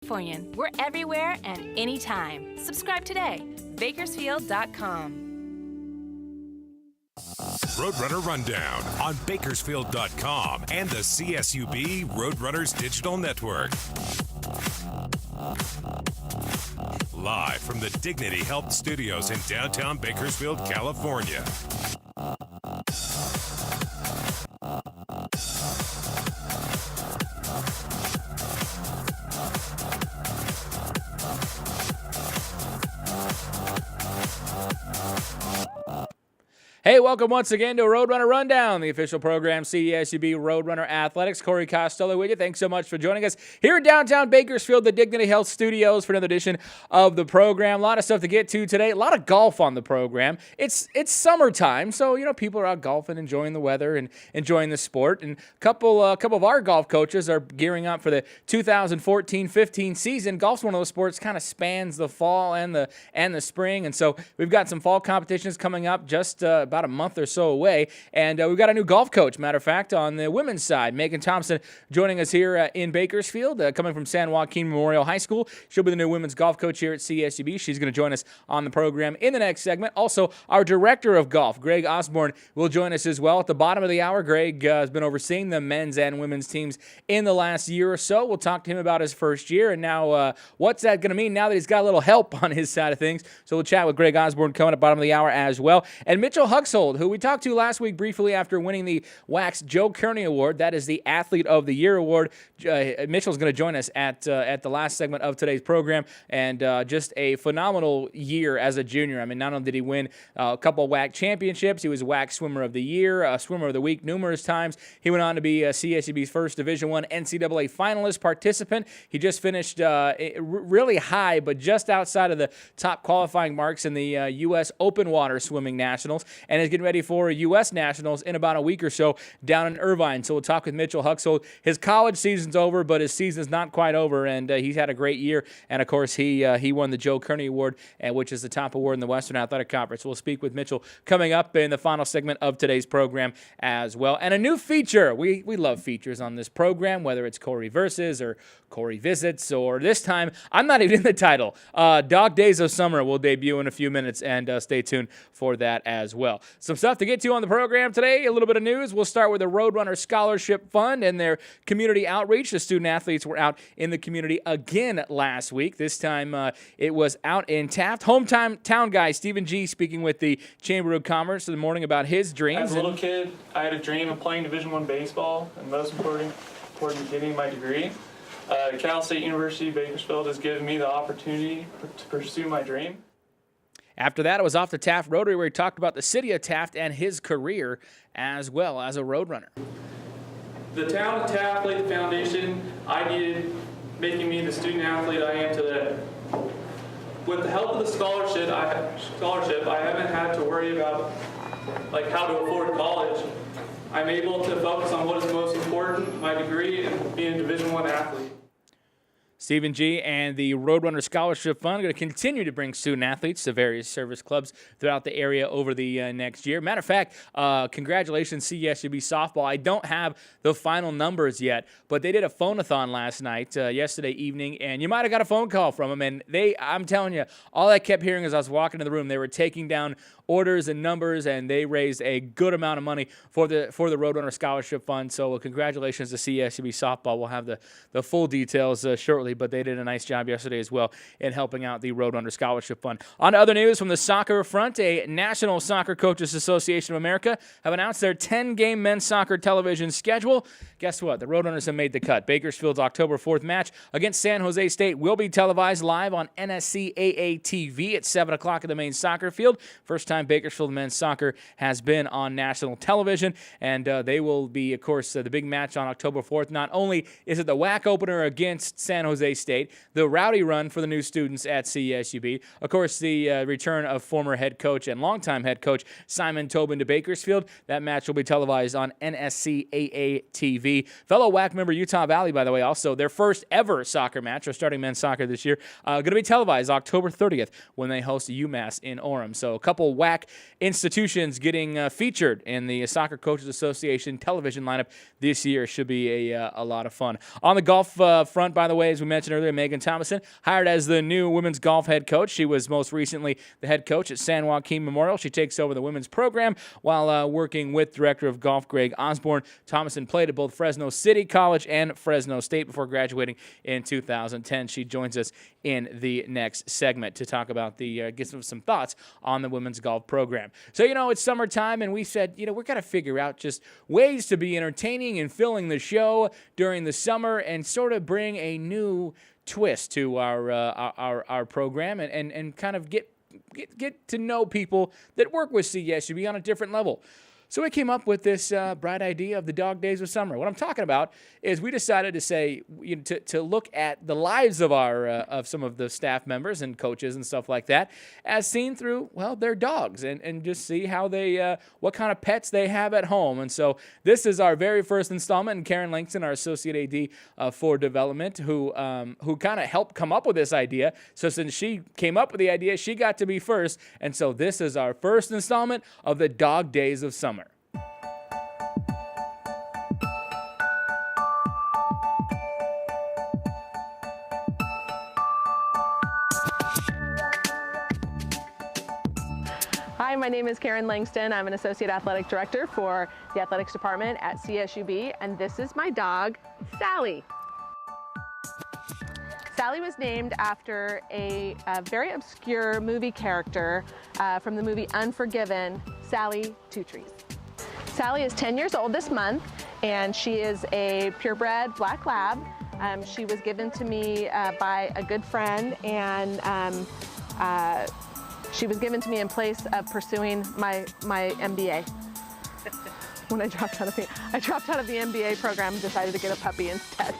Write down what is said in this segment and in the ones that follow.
Californian. We're everywhere and anytime. Subscribe today. Bakersfield.com. Roadrunner Rundown on Bakersfield.com and the CSUB Roadrunners Digital Network. Live from the Dignity Health Studios in downtown Bakersfield, California. Hey, welcome once again to Roadrunner Rundown, the official program, CSUB Roadrunner Athletics. Corey Costello with you. Thanks so much for joining us here in downtown Bakersfield, the Dignity Health Studios, for another edition of the program. A lot of stuff to get to today. A lot of golf on the program. It's summertime, so people are out golfing, enjoying the weather and enjoying the sport. And a couple of our golf coaches are gearing up for the 2014-15 season. Golf's one of those sports kind of spans the fall and the spring, and so we've got some fall competitions coming up just about a month or so away, and we've got a new golf coach, matter of fact, on the women's side. Meghan Thomason joining us here in Bakersfield, coming from San Joaquin Memorial High School. She'll be the new women's golf coach here at CSUB. She's going to join us on the program in the next segment. Also, our director of golf, Greg Osbourne, will join us as well. At the bottom of the hour, Greg has been overseeing the men's and women's teams in the last year or so. We'll talk to him about his first year, and now what's that going to mean now that he's got a little help on his side of things. So we'll chat with Greg Osbourne coming at the bottom of the hour as well. And Mitchell Huxhold, who we talked to last week briefly after winning the WAC Joe Kearney Award. That is the Athlete of the Year award. Mitchell's going to join us at the last segment of today's program, and just a phenomenal year as a junior. I mean, not only did he win a couple of WAC championships, he was WAC Swimmer of the Year, Swimmer of the Week numerous times. He went on to be CSUB's first Division I NCAA finalist participant. He just finished really high, but just outside of the top qualifying marks in the U.S. Open Water Swimming Nationals, and is getting ready for U.S. Nationals in about a week or so down in Irvine. So we'll talk with Mitchell Huxhold. His college season's over, but his season's not quite over, and he's had a great year. And, of course, he won the Joe Kearney Award, which is the top award in the Western Athletic Conference. We'll speak with Mitchell coming up in the final segment of today's program as well. And a new feature. We love features on this program, whether it's Corey Versus or Corey Visits, or this time, I'm not even in the title. Dog Days of Summer will debut in a few minutes, and stay tuned for that as well. Some stuff to get to on the program today, a little bit of news. We'll start with the Roadrunner Scholarship Fund and their community outreach. The student athletes were out in the community again last week. This time it was out in Taft. Hometown guy Stephen G. speaking with the Chamber of Commerce in the morning about his dreams. As a little kid, I had a dream of playing Division I baseball, and most important, getting my degree. Cal State University Bakersfield has given me the opportunity to pursue my dream. After that, it was off to Taft Rotary, where he talked about the city of Taft and his career as well as a Roadrunner. The town of Taft laid the foundation I needed, making me the student athlete I am today. With the help of the scholarship, I haven't had to worry about how to afford college. I'm able to focus on what is most important, my degree, and being a Division I athlete. Stephen G. and the Roadrunner Scholarship Fund are going to continue to bring student athletes to various service clubs throughout the area over the next year. Matter of fact, congratulations, CSUB softball. I don't have the final numbers yet, but they did a phone-a-thon last night, yesterday evening, and you might have got a phone call from them. And I'm telling you, all I kept hearing as I was walking in the room, they were taking down orders and numbers, and they raised a good amount of money for the Roadrunner Scholarship Fund. So congratulations to CSUB softball. We'll have the full details shortly, but they did a nice job yesterday as well in helping out the Roadrunner Scholarship Fund. On to other news from the soccer front, a National Soccer Coaches Association of America have announced their 10-game men's soccer television schedule. Guess what? The Roadrunners have made the cut. Bakersfield's October 4th match against San Jose State will be televised live on NSCAA TV at 7 o'clock at the main soccer field. First time Bakersfield men's soccer has been on national television, and they will be, of course, the big match on October 4th. Not only is it the WAC opener against San Jose State, the rowdy run for the new students at CSUB, of course, the return of former head coach and longtime head coach Simon Tobin to Bakersfield. That match will be televised on NSCAA TV. Fellow WAC member Utah Valley, by the way, also their first ever soccer match, or starting men's soccer this year, going to be televised October 30th when they host UMass in Orem. So a couple WAC institutions getting featured in the Soccer Coaches Association television lineup this year should be a lot of fun. On the golf front, by the way, as we we mentioned earlier, Meghan Thomason, hired as the new women's golf head coach. She was most recently the head coach at San Joaquin Memorial. She takes over the women's program while working with Director of Golf Greg Osbourne. Thomason played at both Fresno City College and Fresno State before graduating in 2010. She joins us in the next segment to talk about get some thoughts on the women's golf program. So, it's summertime, and we said, we're going to figure out just ways to be entertaining and filling the show during the summer and sort of bring a new twist to our program and kind of get to know people that work with CSUB on a different level. So we came up with this bright idea of the dog days of summer. What I'm talking about is we decided to say to look at the lives of of some of the staff members and coaches and stuff like that, as seen through their dogs, and just see how they what kind of pets they have at home. And so this is our very first installment. And Karen Langston, our associate AD for development, who kind of helped come up with this idea. So since she came up with the idea, she got to be first. And so this is our first installment of the dog days of summer. Hi, my name is Karen Langston. I'm an Associate Athletic Director for the Athletics Department at CSUB, and this is my dog, Sally. Sally was named after a very obscure movie character from the movie Unforgiven, Sally Two Trees. Sally is 10 years old this month, and she is a purebred black lab. She was given to me by a good friend, and she was given to me in place of pursuing my MBA. When I dropped out of the MBA program and decided to get a puppy instead.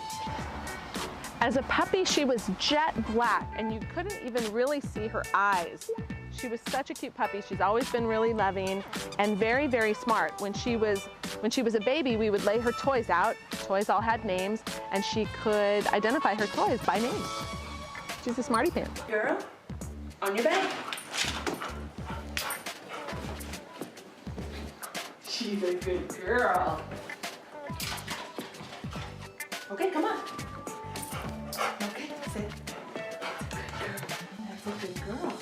As a puppy, she was jet black, and you couldn't even really see her eyes. She was such a cute puppy. She's always been really loving and very, very smart. When she was a baby, we would lay her toys out. Toys all had names, and she could identify her toys by name. She's a smarty pants. Girl, on your back. She's a good girl. Okay, come on. Okay, sit. That's a good girl.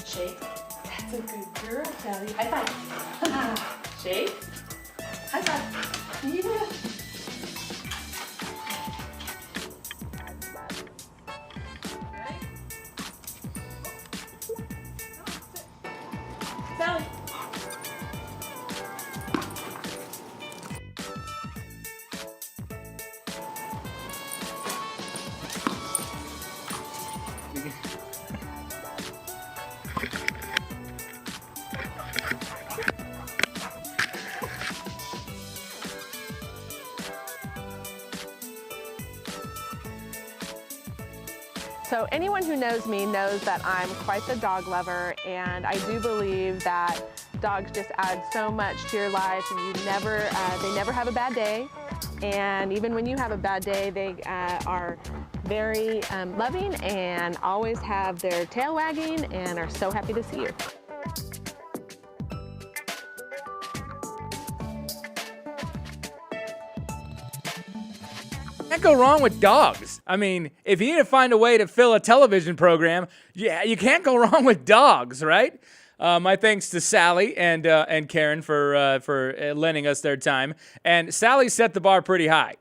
Shake. That's a good girl, Sally. High five. Shake. High five. Yeah. Sally. So anyone who knows me knows that I'm quite the dog lover, and I do believe that dogs just add so much to your life, and they never have a bad day. And even when you have a bad day, they are very loving and always have their tail wagging and are so happy to see you. Can't go wrong with dogs. I mean, if you need to find a way to fill a television program, yeah, you can't go wrong with dogs, right? My thanks to Sally and Karen for lending us their time. And Sally set the bar pretty high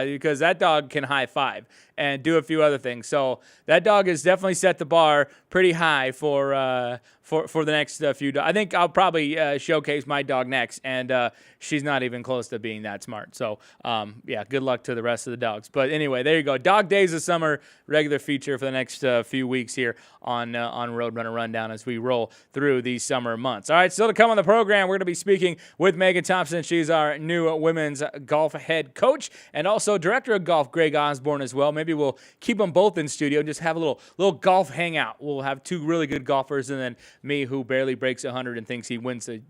because that dog can high five and do a few other things. So that dog has definitely set the bar pretty high for the next few. I think I'll probably showcase my dog next, and she's not even close to being that smart. So yeah, good luck to the rest of the dogs. But anyway, there you go. Dog Days of Summer, regular feature for the next few weeks here on Roadrunner Rundown as we roll through these summer months. All right, still to come on the program, we're going to be speaking with Meghan Thomason. She's our new women's golf head coach and also director of golf, Greg Osbourne, as well. Maybe maybe we'll keep them both in studio and just have a little golf hangout. We'll have two really good golfers and then me who barely breaks 100 and thinks he wins the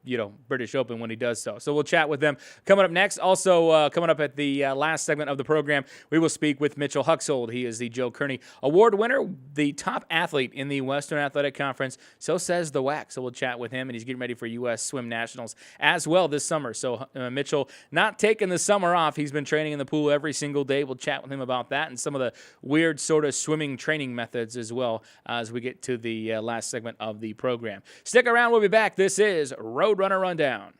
British Open when he does so. So we'll chat with them coming up next. Also coming up at the last segment of the program, we will speak with Mitchell Huxhold. He is the Joe Kearney Award winner, the top athlete in the Western Athletic Conference. So says the WAC. So we'll chat with him, and he's getting ready for U.S. Swim Nationals as well this summer. So Mitchell not taking the summer off. He's been training in the pool every single day. We'll chat with him about that and some of the weird sort of swimming training methods as well as we get to the last segment of the program. Stick around. We'll be back. This is Roadrunner Rundown.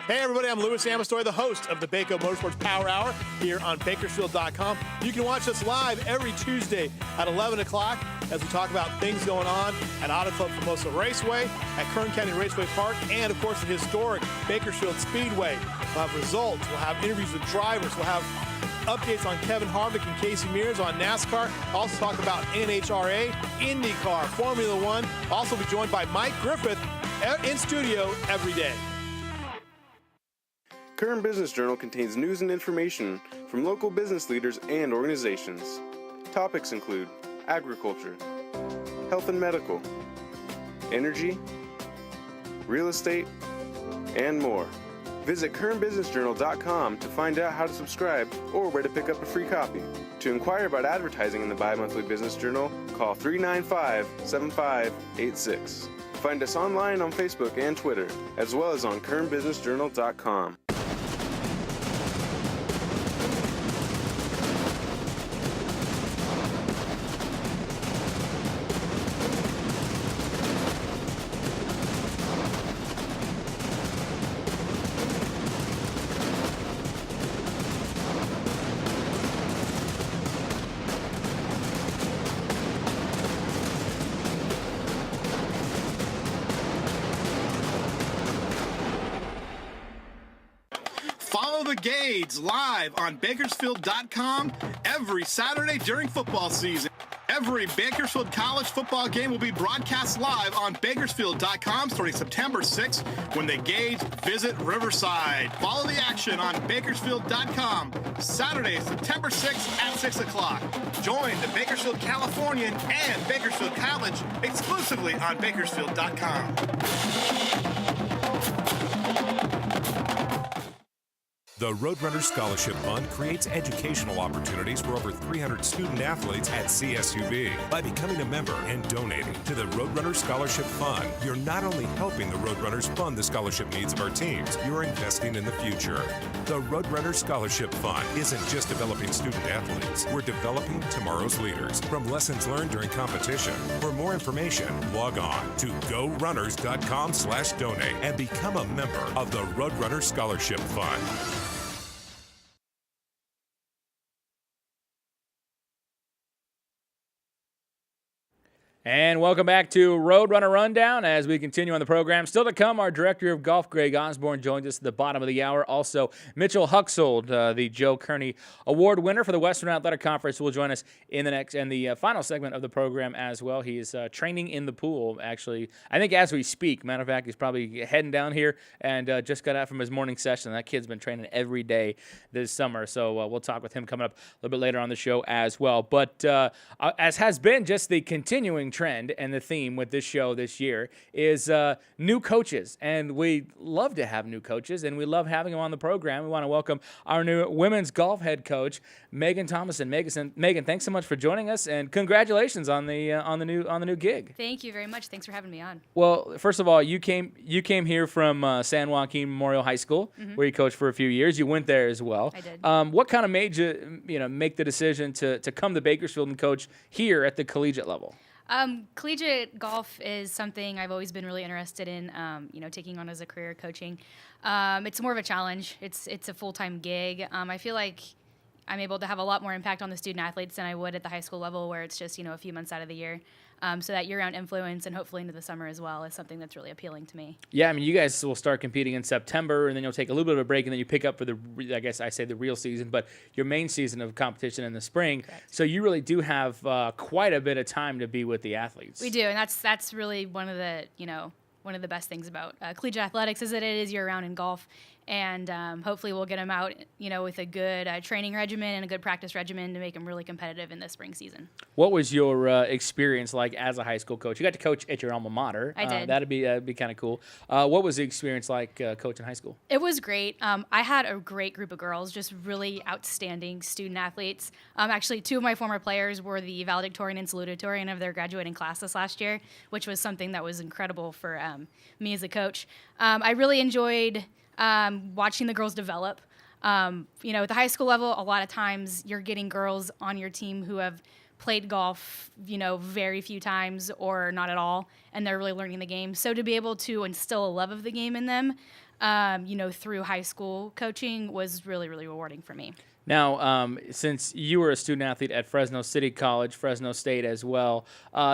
Hey everybody, I'm Louis Amestoy, the host of the Baco Motorsports Power Hour here on Bakersfield.com. You can watch us live every Tuesday at 11 o'clock as we talk about things going on at Auto Club Formosa Raceway, at Kern County Raceway Park, and of course the historic Bakersfield Speedway. We'll have results, we'll have interviews with drivers, we'll have updates on Kevin Harvick and Casey Mears on NASCAR. Also talk about NHRA, IndyCar, Formula One. Also be joined by Mike Griffith in studio every day. Kern Business Journal contains news and information from local business leaders and organizations. Topics include agriculture, health and medical, energy, real estate, and more. Visit KernBusinessJournal.com to find out how to subscribe or where to pick up a free copy. To inquire about advertising in the bi-monthly business journal, call 395-7586. Find us online on Facebook and Twitter, as well as on KernBusinessJournal.com. Follow the Gades live on Bakersfield.com every Saturday during football season. Every Bakersfield College football game will be broadcast live on Bakersfield.com starting September 6th when the Gades visit Riverside. Follow the action on Bakersfield.com Saturday, September 6th at 6 o'clock. Join the Bakersfield Californian and Bakersfield College exclusively on Bakersfield.com. The Roadrunner Scholarship Fund creates educational opportunities for over 300 student athletes at CSUB. By becoming a member and donating to the Roadrunner Scholarship Fund, you're not only helping the Roadrunners fund the scholarship needs of our teams, you're investing in the future. The Roadrunner Scholarship Fund isn't just developing student athletes. We're developing tomorrow's leaders from lessons learned during competition. For more information, log on to gorunners.com/donate and become a member of the Roadrunner Scholarship Fund. And welcome back to Roadrunner Rundown as we continue on the program. Still to come, our Director of Golf, Greg Osbourne, joins us at the bottom of the hour. Also, Mitchell Huxhold, the Joe Kearney Award winner for the Western Athletic Conference, will join us in the next and the final segment of the program as well. He is training in the pool, actually, I think as we speak. Matter of fact, he's probably heading down here and just got out from his morning session. That kid's been training every day this summer, so we'll talk with him coming up a little bit later on the show as well. But as has been just the continuing trend and the theme with this show this year is new coaches, and we love to have new coaches, and we love having them on the program. We want to welcome our new women's golf head coach, Meghan Thomason. Meghan, thanks so much for joining us, and congratulations on the new gig. Thank you very much. Thanks for having me on. Well, first of all, you came here from San Joaquin Memorial High School, where you coached for a few years. You went there as well. I did. What kind of made you make the decision to come to Bakersfield and coach here at the collegiate level? Collegiate golf is something I've always been really interested in, taking on as a career coaching. It's more of a challenge. It's a full-time gig. I feel like I'm able to have a lot more impact on the student athletes than I would at the high school level, where it's just, a few months out of the year. So that year-round influence and hopefully into the summer as well is something that's really appealing to me. Yeah, I mean, you guys will start competing in September, and then you'll take a little bit of a break, and then you pick up for the real season, but your main season of competition in the spring. Correct. So you really do have quite a bit of time to be with the athletes. We do, and that's really one of the best things about collegiate athletics is that it is year-round in golf. And hopefully we'll get them out, with a good training regimen and a good practice regimen to make them really competitive in the spring season. What was your experience like as a high school coach? You got to coach at your alma mater. I did. That'd be kind of cool. What was the experience like coaching high school? It was great. I had a great group of girls, just really outstanding student athletes. Actually, 2 of my former players were the valedictorian and salutatorian of their graduating class this last year, which was something that was incredible for me as a coach. I really enjoyed watching the girls develop. At the high school level, a lot of times you're getting girls on your team who have played golf, very few times or not at all, and they're really learning the game. So to be able to instill a love of the game in them, through high school coaching was really, really rewarding for me. Now, since you were a student athlete at Fresno City College, Fresno State as well,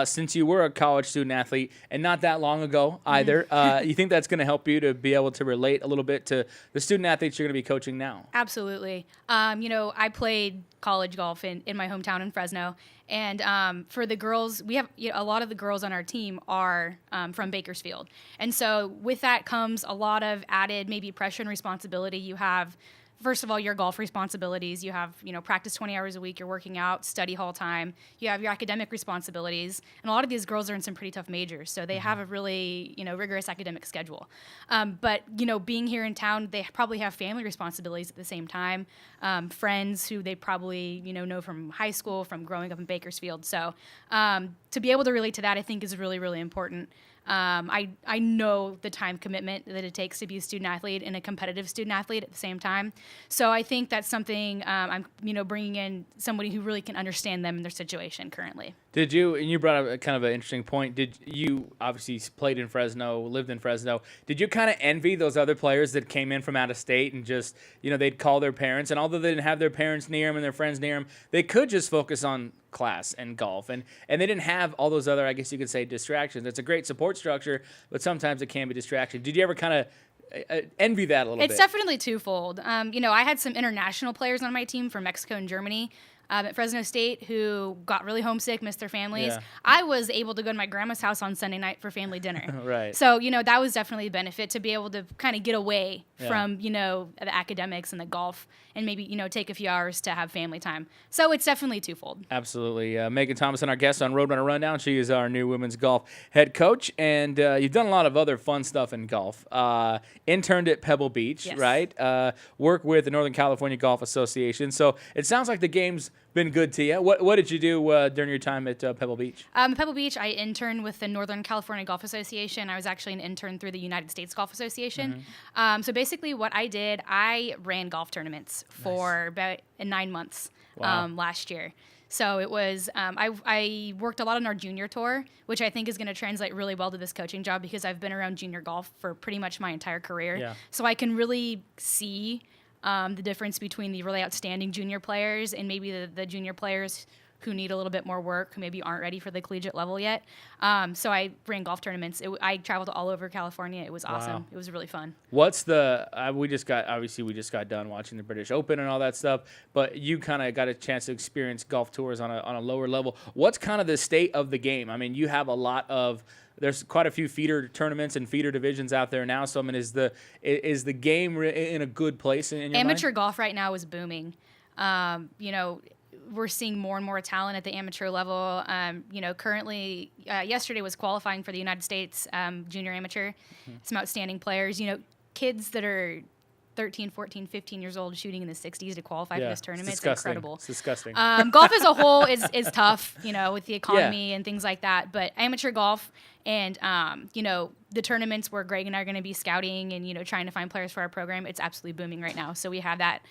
since you were a college student athlete, and not that long ago either, you think that's going to help you to be able to relate a little bit to the student athletes you're going to be coaching now? Absolutely. I played college golf in my hometown in Fresno, and for the girls, we have a lot of the girls on our team are from Bakersfield. And so with that comes a lot of added maybe pressure and responsibility. You have, first of all, your golf responsibilities. You have, practice 20 hours a week. You're working out, study hall time. You have your academic responsibilities. And a lot of these girls are in some pretty tough majors, so they have a really, rigorous academic schedule. But, being here in town, they probably have family responsibilities at the same time, friends who they probably, know from high school, from growing up in Bakersfield. So to be able to relate to that, I think, is really, really important. I know the time commitment that it takes to be a student athlete and a competitive student athlete at the same time. So I think that's something I'm, bringing in somebody who really can understand them and their situation currently. Did you, and you brought up a kind of an interesting point, did you obviously played in Fresno, lived in Fresno, did you kind of envy those other players that came in from out of state and just, they'd call their parents, and although they didn't have their parents near them and their friends near them, they could just focus on class and golf, and they didn't have all those other, I guess you could say, distractions. It's a great support structure, but sometimes it can be distraction. Did you ever kind of envy that a little bit? It's definitely twofold. I had some international players on my team from Mexico and Germany at Fresno State who got really homesick, missed their families. Yeah. I was able to go to my grandma's house on Sunday night for family dinner. Right. So, that was definitely a benefit to be able to kind of get away from, the academics and the golf and maybe, take a few hours to have family time. So it's definitely twofold. Absolutely. Meghan Thomason, our guest on Roadrunner Rundown. She is our new women's golf head coach, and you've done a lot of other fun stuff in golf. Interned at Pebble Beach, Yes. right? Work with the Northern California Golf Association. So it sounds like the game's been good to you. What did you do during your time at Pebble Beach? Pebble Beach, I interned with the Northern California Golf Association. I was actually an intern through the United States Golf Association. So basically what I did, I ran golf tournaments for about 9 months last year. So it was, I worked a lot on our junior tour, which I think is going to translate really well to this coaching job because I've been around junior golf for pretty much my entire career. Yeah. So I can really see the difference between the really outstanding junior players and maybe the junior players who need a little bit more work, who maybe aren't ready for the collegiate level yet. So I ran golf tournaments. I traveled all over California. It was awesome. Wow. It was really fun. What's the we just got done watching the British Open and all that stuff, but you kind of got a chance to experience golf tours on a lower level. What's kind of the state of the game? I mean, you have a lot of, there's quite a few feeder tournaments and feeder divisions out there now. So I mean, is the game in a good place in your Amateur mind? golf right now is booming. We're seeing more and more talent at the amateur level. Currently, yesterday was qualifying for the United States junior amateur. Some outstanding players. Kids that are 13, 14, 15 years old shooting in the 60s to qualify for this tournament. It's incredible. It's disgusting. Golf as a whole is tough, with the economy and things like that. But amateur golf And, the tournaments where Greg and I are going to be scouting and, trying to find players for our program, it's absolutely booming right now. So we have that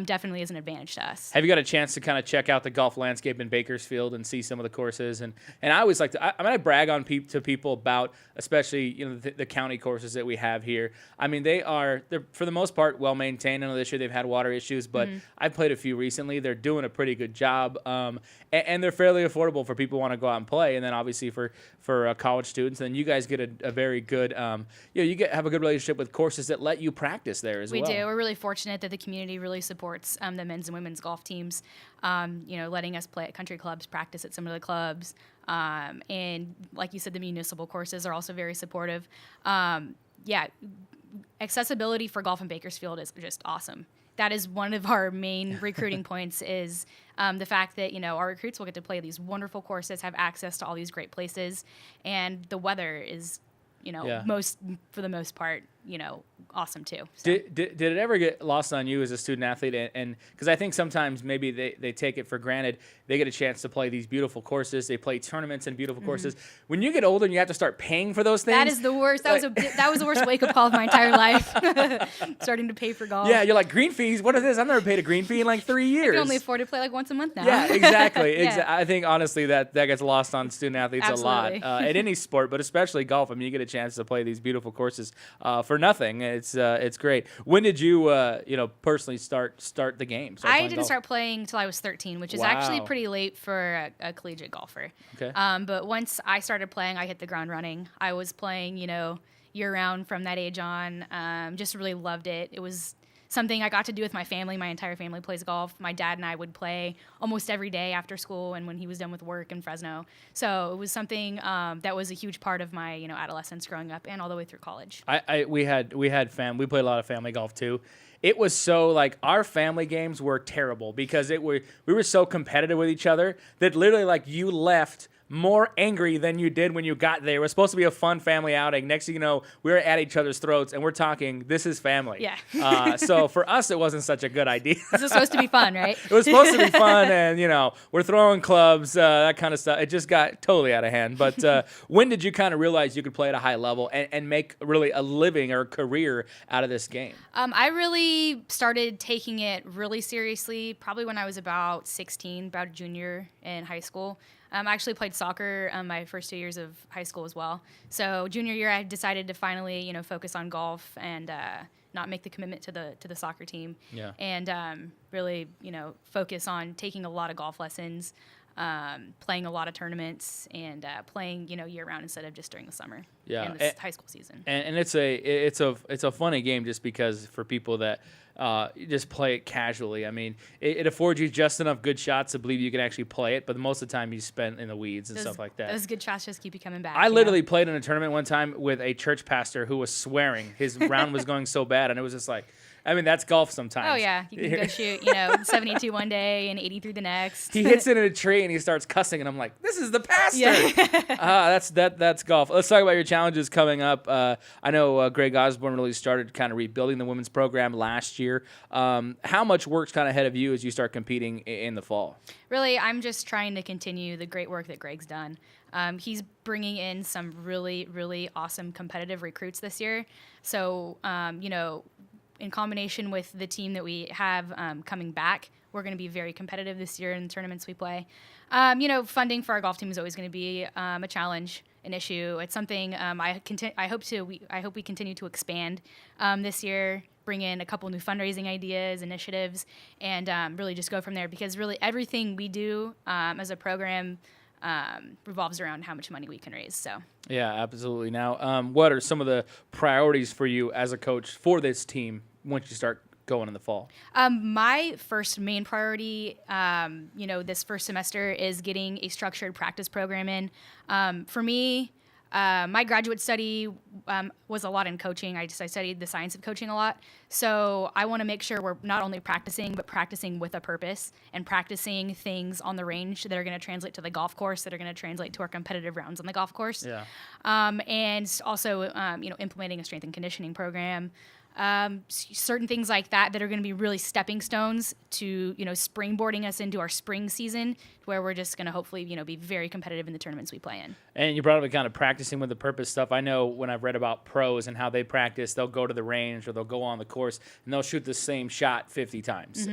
definitely as an advantage to us. Have you got a chance to kind of check out the golf landscape in Bakersfield and see some of the courses? And I always like to, I brag on to people about, especially, the county courses that we have here. I mean, they're for the most part well maintained. I know this year they've had water issues, but I've played a few recently. They're doing a pretty good job. And they're fairly affordable for people who want to go out and play. And then obviously for college students, and then you guys get a very good, have a good relationship with courses that let you practice there as well. We do. We're really fortunate that the community really supports the men's and women's golf teams, letting us play at country clubs, practice at some of the clubs. And like you said, the municipal courses are also very supportive. Accessibility for golf in Bakersfield is just awesome. That is one of our main recruiting points is the fact that, our recruits will get to play these wonderful courses, have access to all these great places, and the weather is, for the most part, awesome too. So. Did it ever get lost on you as a student athlete? And because I think sometimes maybe they take it for granted. They get a chance to play these beautiful courses. They play tournaments and beautiful courses. When you get older and you have to start paying for those things. That is the worst. That was the worst wake-up call of my entire life. Starting to pay for golf. Yeah, you're like, green fees? What is this? I've never paid a green fee in like 3 years. I can only afford to play like once a month now. Yeah, exactly. Yeah. I think, honestly, that gets lost on student athletes Absolutely. a lot. At any sport, but especially golf. I mean, you get a chance to play these beautiful courses for nothing. It's great. When did you, personally start the game? I didn't start playing until I was 13, which is actually pretty late for a collegiate golfer. Okay. But once I started playing, I hit the ground running. I was playing, year-round from that age on. Just really loved it. It was something I got to do with my family. My entire family plays golf. My dad and I would play almost every day after school and when he was done with work in Fresno. So it was something that was a huge part of my, adolescence growing up and all the way through college. We played a lot of family golf too. It was so like our family games were terrible because we were so competitive with each other that literally like you left more angry than you did when you got there. It was supposed to be a fun family outing. Next thing you know, we were at each other's throats and we're talking, this is family. Yeah. So for us, it wasn't such a good idea. This was supposed to be fun, right? It was supposed to be fun and, we're throwing clubs, that kind of stuff. It just got totally out of hand. But when did you kind of realize you could play at a high level and make really a living or a career out of this game? I really started taking it really seriously probably when I was about 16, about a junior in high school. I actually played soccer my first 2 years of high school as well. So junior year, I decided to finally, focus on golf and not make the commitment to the soccer team. Yeah. And really, focus on taking a lot of golf lessons, playing a lot of tournaments, and playing, year round instead of just during the summer. Yeah. In this high school season. And it's a funny game just because for people that you just play it casually. I mean, it affords you just enough good shots to believe you can actually play it, but most of the time you spend in the weeds and stuff like that. Those good shots just keep you coming back. I literally played in a tournament one time with a church pastor who was swearing. His round was going so bad, and it was just like, I mean, that's golf sometimes. Oh, yeah. You can go shoot, 72 one day and 83 the next. He hits it in a tree, and he starts cussing, and I'm like, this is the pastor. Yeah. That's golf. Let's talk about your challenges coming up. I know Greg Osbourne really started kind of rebuilding the women's program last year. How much work's kind of ahead of you as you start competing in the fall? Really, I'm just trying to continue the great work that Greg's done. He's bringing in some really, really awesome competitive recruits this year. So, in combination with the team that we have coming back, we're going to be very competitive this year in the tournaments we play. Funding for our golf team is always going to be a challenge, an issue. It's something I hope we continue to expand this year, bring in a couple new fundraising ideas, initiatives, and really just go from there because really everything we do as a program revolves around how much money we can raise. So. Yeah, absolutely. Now, what are some of the priorities for you as a coach for this team once you start going in the fall? My first main priority, this first semester is getting a structured practice program in. For me, my graduate study was a lot in coaching. I studied the science of coaching a lot. So I want to make sure we're not only practicing, but practicing with a purpose and practicing things on the range that are going to translate to the golf course, that are going to translate to our competitive rounds on the golf course. Yeah. And also, implementing a strength and conditioning program. certain things like that are going to be really stepping stones to, springboarding us into our spring season, where we're just going to hopefully, be very competitive in the tournaments we play in. And you brought up kind of practicing with the purpose stuff. I know when I've read about pros and how they practice, they'll go to the range or they'll go on the course and they'll shoot the same shot 50 times.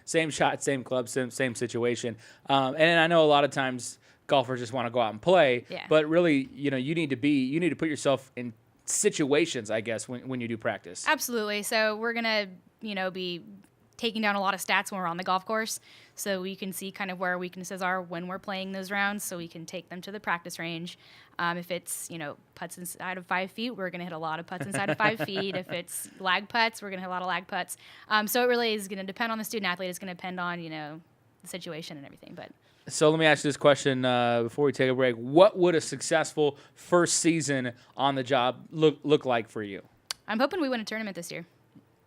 Same shot, same club, same situation. And I know a lot of times golfers just want to go out and play, but really, you need to put yourself in situations, I guess, when you do practice. Absolutely. So we're going to, be taking down a lot of stats when we're on the golf course, so we can see kind of where our weaknesses are when we're playing those rounds, so we can take them to the practice range. If it's, putts inside of 5 feet, we're going to hit a lot of putts inside of 5 feet. If it's lag putts, we're going to hit a lot of lag putts. So it really is going to depend on the student athlete. It's going to depend on, the situation and everything. But so let me ask you this question before we take a break. What would a successful first season on the job look like for you? I'm hoping we win a tournament this year.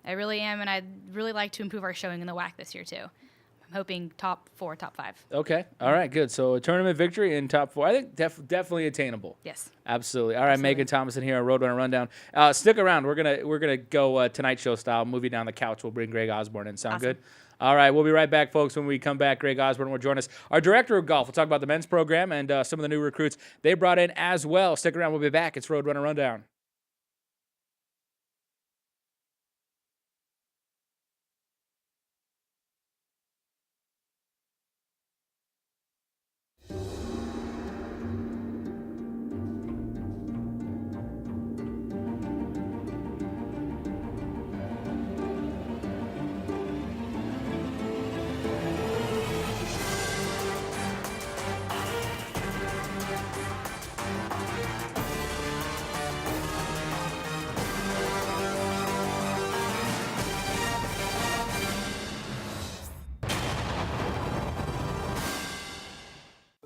I really am, and I'd really like to improve our showing in the WAC this year, too. I'm hoping top 4, top 5. Okay. All right, good. So a tournament victory in top 4. I think definitely attainable. Yes. Absolutely. All right, Meghan Thomason here on Roadrunner Rundown. Stick around. We're gonna go Tonight Show style, movie down the couch. We'll bring Greg Osbourne in. Sound good? All right, we'll be right back, folks. When we come back, Greg Osbourne will join us. Our director of golf. We'll talk about the men's program and some of the new recruits they brought in as well. Stick around. We'll be back. It's Roadrunner Rundown.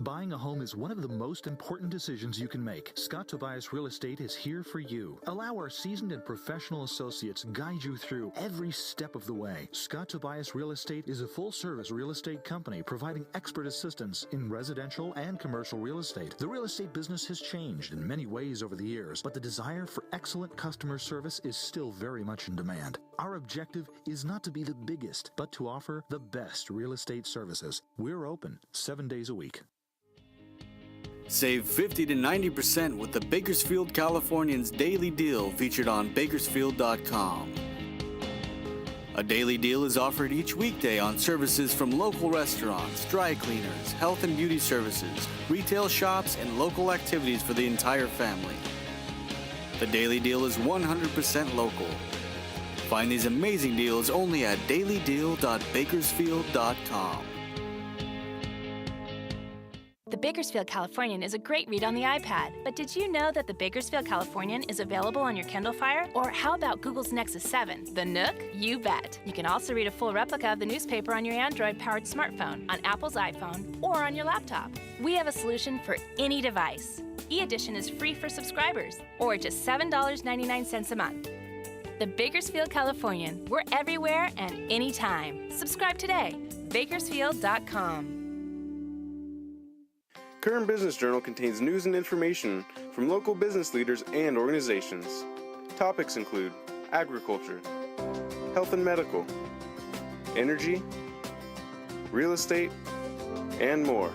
Buying a home is one of the most important decisions you can make. Scott Tobias Real Estate is here for you. Allow our seasoned and professional associates guide you through every step of the way. Scott Tobias Real Estate is a full-service real estate company providing expert assistance in residential and commercial real estate. The real estate business has changed in many ways over the years, but the desire for excellent customer service is still very much in demand. Our objective is not to be the biggest, but to offer the best real estate services. We're open 7 days a week. Save 50 to 90% with the Bakersfield Californians Daily Deal featured on Bakersfield.com. A daily deal is offered each weekday on services from local restaurants, dry cleaners, health and beauty services, retail shops, and local activities for the entire family. The daily deal is 100% local. Find these amazing deals only at dailydeal.bakersfield.com. The Bakersfield Californian is a great read on the iPad, but did you know that the Bakersfield Californian is available on your Kindle Fire? Or how about Google's Nexus 7, the Nook? You bet. You can also read a full replica of the newspaper on your Android-powered smartphone, on Apple's iPhone, or on your laptop. We have a solution for any device. E-Edition is free for subscribers, or just $7.99 a month. The Bakersfield Californian. We're everywhere and anytime. Subscribe today. Bakersfield.com. Current Business Journal contains news and information from local business leaders and organizations. Topics include agriculture, health and medical, energy, real estate, and more.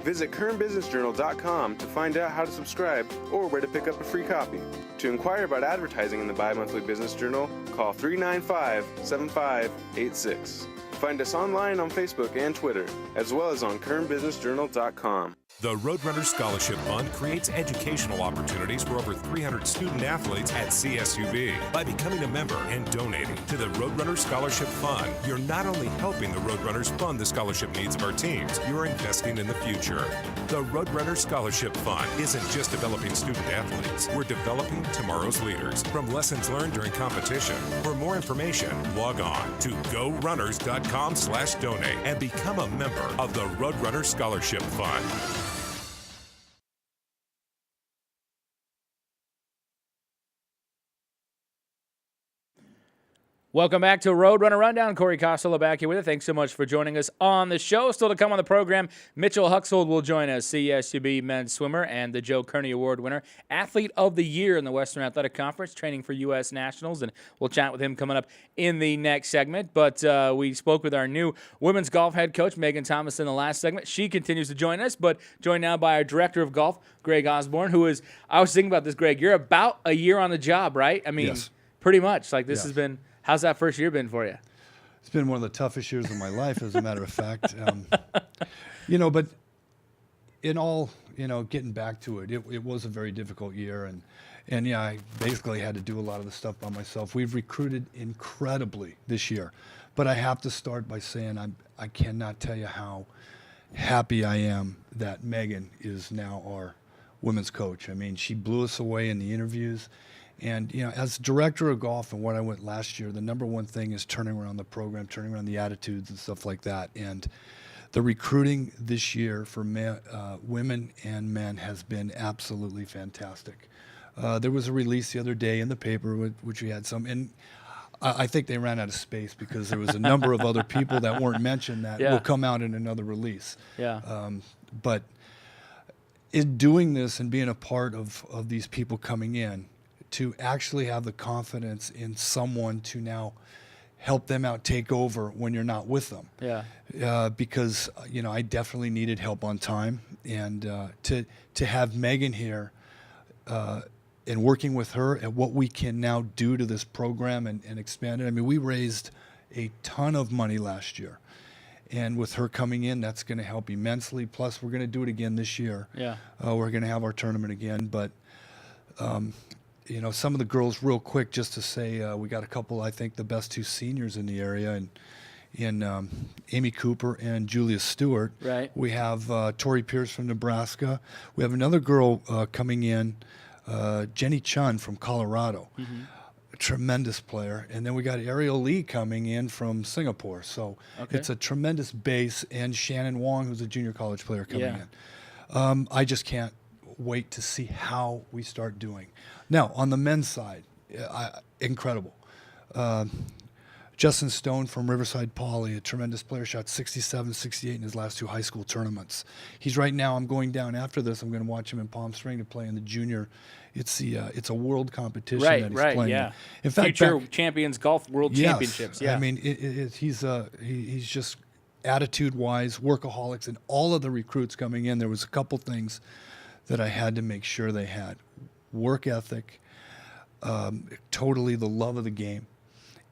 Visit currentbusinessjournal.com to find out how to subscribe or where to pick up a free copy. To inquire about advertising in the bi-monthly Business Journal, call 395-7586. Find us online on Facebook and Twitter, as well as on currentbusinessjournal.com. The Roadrunner Scholarship Fund creates educational opportunities for over 300 student athletes at CSUB. By becoming a member and donating to the Roadrunner Scholarship Fund, you're not only helping the Roadrunners fund the scholarship needs of our teams, you're investing in the future. The Roadrunner Scholarship Fund isn't just developing student athletes. We're developing tomorrow's leaders from lessons learned during competition. For more information, log on to gorunners.com/donate and become a member of the Roadrunner Scholarship Fund. Welcome back to Roadrunner Rundown. Corey Costello back here with you. Thanks so much for joining us on the show. Still to come on the program, Mitchell Huxhold will join us, CSUB men's swimmer and the Joe Kearney Award winner, Athlete of the Year in the Western Athletic Conference, training for U.S. Nationals, and we'll chat with him coming up in the next segment. But we spoke with our new women's golf head coach, Meghan Thomason, in the last segment. She continues to join us, but joined now by our director of golf, Greg Osbourne, who is, I was thinking about this, Greg, you're about a year on the job, right? I mean, yes. Pretty much. Like, this has been... How's that first year been for you? It's been one of the toughest years of my life, as a matter of fact. But in all, getting back to it, it was a very difficult year. And yeah, I basically had to do a lot of the stuff by myself. We've recruited incredibly this year. But I have to start by saying I cannot tell you how happy I am that Meghan is now our women's coach. I mean, she blew us away in the interviews. And, as director of golf and what I went last year, the number one thing is turning around the program, turning around the attitudes and stuff like that. And the recruiting this year for women and men has been absolutely fantastic. There was a release the other day in the paper, which we had some, and I think they ran out of space because there was a number of other people that weren't mentioned that will come out in another release. Yeah. But in doing this and being a part of these people coming in, to actually have the confidence in someone to now help them out, take over when you're not with them. Yeah. Because, I definitely needed help on time. And to have Meghan here and working with her at what we can now do to this program and expand it. I mean, we raised a ton of money last year. And with her coming in, that's going to help immensely. Plus, we're going to do it again this year. Yeah. We're going to have our tournament again. But... some of the girls, real quick, just to say, we got a couple, I think, the best two seniors in the area, and in Amy Cooper and Julia Stewart. Right. We have Tori Pierce from Nebraska. We have another girl coming in, Jenny Chun from Colorado. Mm-hmm. A tremendous player. And then we got Ariel Lee coming in from Singapore. So it's a tremendous base, and Shannon Wong, who's a junior college player, coming in. I just can't wait to see how we start doing. Now, on the men's side, incredible. Justin Stone from Riverside Poly, a tremendous player, shot 67, 68 in his last two high school tournaments. He's right now, I'm going down after this, I'm going to watch him in Palm Springs to play in the junior. It's a world competition that he's playing. Yeah. In fact, Future Champions Golf World Championships. Yeah. I mean, he's just attitude-wise, workaholics, and all of the recruits coming in, there was a couple things that I had to make sure they had. Work ethic, totally the love of the game,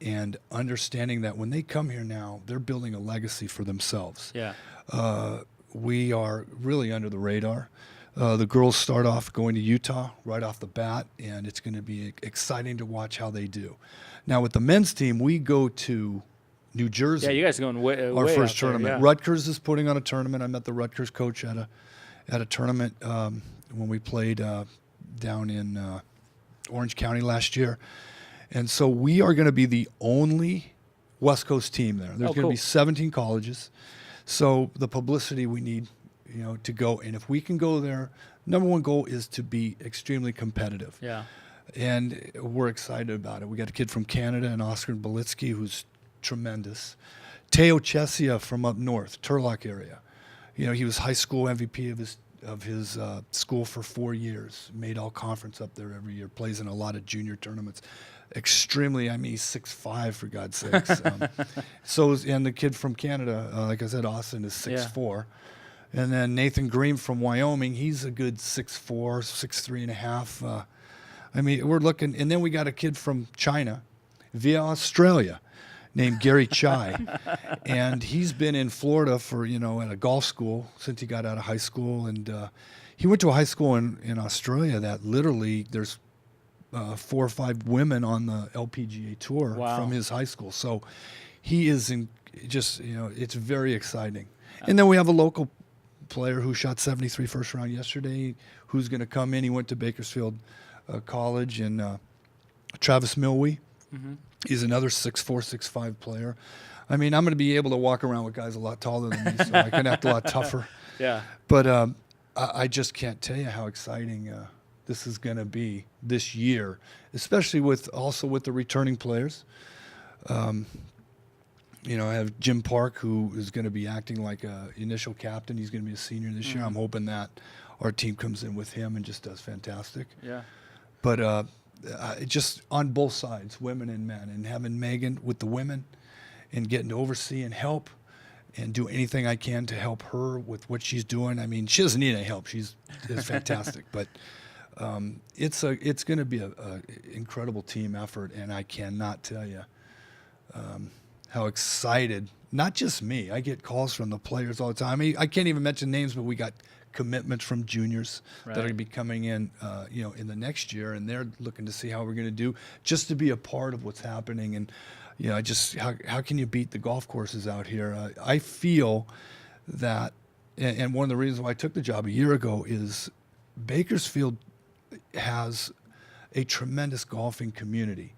and understanding that when they come here now, they're building a legacy for themselves. Yeah. We are really under the radar. The girls start off going to Utah right off the bat, and it's going to be exciting to watch how they do. Now, with the men's team, we go to New Jersey. Yeah, you guys are going way our first out there, tournament. yeah. Rutgers is putting on a tournament. I met the Rutgers coach at a tournament when we played down in Orange County last year. And so we are going to be the only West Coast team there. There's going to be 17 colleges. So the publicity we need, to go. And if we can go there, number one goal is to be extremely competitive. Yeah. And we're excited about it. We got a kid from Canada, and Oscar Belitsky, who's tremendous. Teo Chesia from up north, Turlock area. He was high school MVP of his school for 4 years. Made all conference up there every year. Plays in a lot of junior tournaments. Extremely, he's 6'5", for God's sakes. And the kid from Canada, like I said, Austin is 6'4". And then Nathan Green from Wyoming, he's a good 6'4", 6'3 and a half. We're looking, and then we got a kid from China via Australia named Gary Chai. And he's been in Florida for, at a golf school since he got out of high school. And he went to a high school in Australia that literally there's 4 or 5 women on the LPGA tour from his high school. So he is it's very exciting. And then we have a local player who shot 73 first round yesterday, who's going to come in. He went to Bakersfield College, and Travis Milwee. Mm-hmm. He's another 6'4", 6'5" player. I'm going to be able to walk around with guys a lot taller than me, so I can act a lot tougher. Yeah. But I just can't tell you how exciting this is going to be this year, especially with the returning players. You know, I have Jim Park, who is going to be acting like a initial captain. He's going to be a senior this year. I'm hoping that our team comes in with him and just does fantastic. Yeah. But just on both sides, women and men, and having Meghan with the women and getting to oversee and help and do anything I can to help her with what she's doing. I mean, she doesn't need any help. She's fantastic. But it's going to be a incredible team effort, and I cannot tell you how excited, not just me, I get calls from the players all the time. I mean, I can't even mention names, but we got commitments from juniors that are going to be coming in, in the next year, and they're looking to see how we're going to do, just to be a part of what's happening. And, how can you beat the golf courses out here? I feel that, and one of the reasons why I took the job a year ago is Bakersfield has a tremendous golfing community.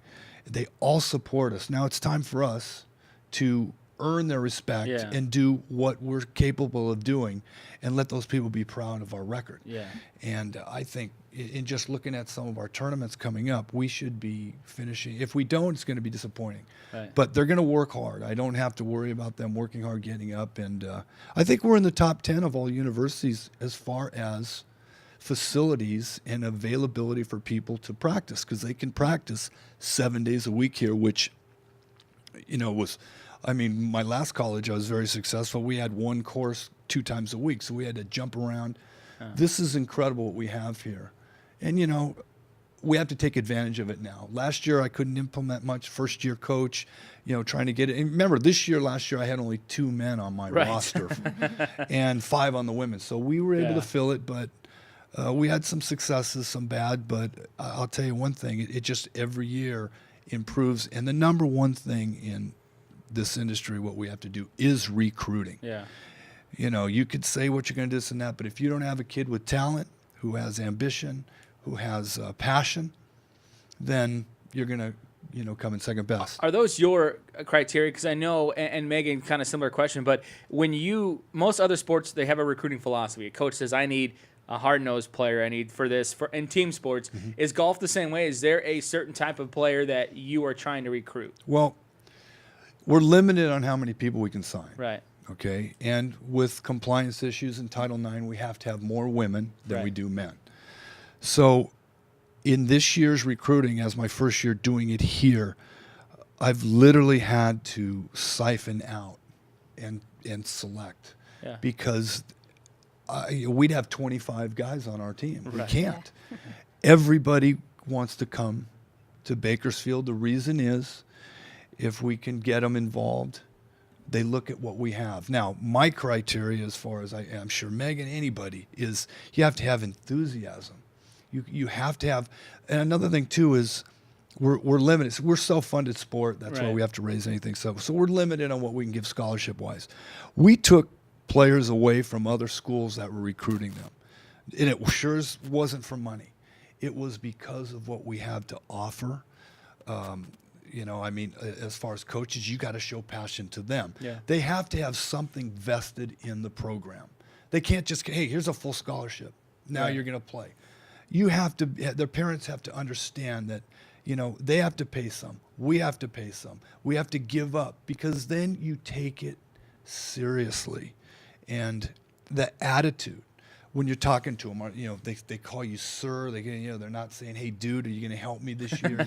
They all support us. Now it's time for us to earn their respect and do what we're capable of doing and let those people be proud of our record. Yeah. And I think in just looking at some of our tournaments coming up, we should be finishing. If we don't, it's going to be disappointing. Right. But they're going to work hard. I don't have to worry about them working hard, getting up. And I think we're in the top 10 of all universities as far as facilities and availability for people to practice, because they can practice 7 days a week here, which, my last college, I was very successful. We had one course 2 times a week, so we had to jump around. This is incredible what we have here. And, we have to take advantage of it now. Last year, I couldn't implement much. First year coach, trying to get it. And remember, last year, I had only 2 men on my roster and 5 on the women. So we were able to fill it, but we had some successes, some bad. But I'll tell you one thing, it just every year improves. And the number one thing in this industry, what we have to do is recruiting. Yeah. You could say what you're going to do this and that, but if you don't have a kid with talent, who has ambition, who has passion, then you're going to, come in second best. Are those your criteria? Because I know, and Megan, kind of similar question, but most other sports, they have a recruiting philosophy. A coach says, I need a hard-nosed player, I need for this. In team sports, is golf the same way? Is there a certain type of player that you are trying to recruit? Well, we're limited on how many people we can sign. Right. Okay. And with compliance issues in Title IX, we have to have more women than we do men. So in this year's recruiting, as my first year doing it here, I've literally had to siphon out and select because we'd have 25 guys on our team. We can't. Everybody wants to come to Bakersfield. The reason is, if we can get them involved, they look at what we have. Now, my criteria, as far as I'm sure Megan, anybody, is you have to have enthusiasm. You have to have, and another thing too is we're limited. We're self-funded sport. That's why we have to raise anything. So we're limited on what we can give scholarship-wise. We took players away from other schools that were recruiting them, and it sure wasn't for money. It was because of what we have to offer. As far as coaches, you got to show passion to them. Yeah. They have to have something vested in the program. They can't just, hey, here's a full scholarship. Now you're going to play. You have to, their parents have to understand that, they have to pay some. We have to pay some. We have to give up, because then you take it seriously. And the attitude, when you're talking to them, they call you sir. They're not saying, "Hey, dude, are you going to help me this year?"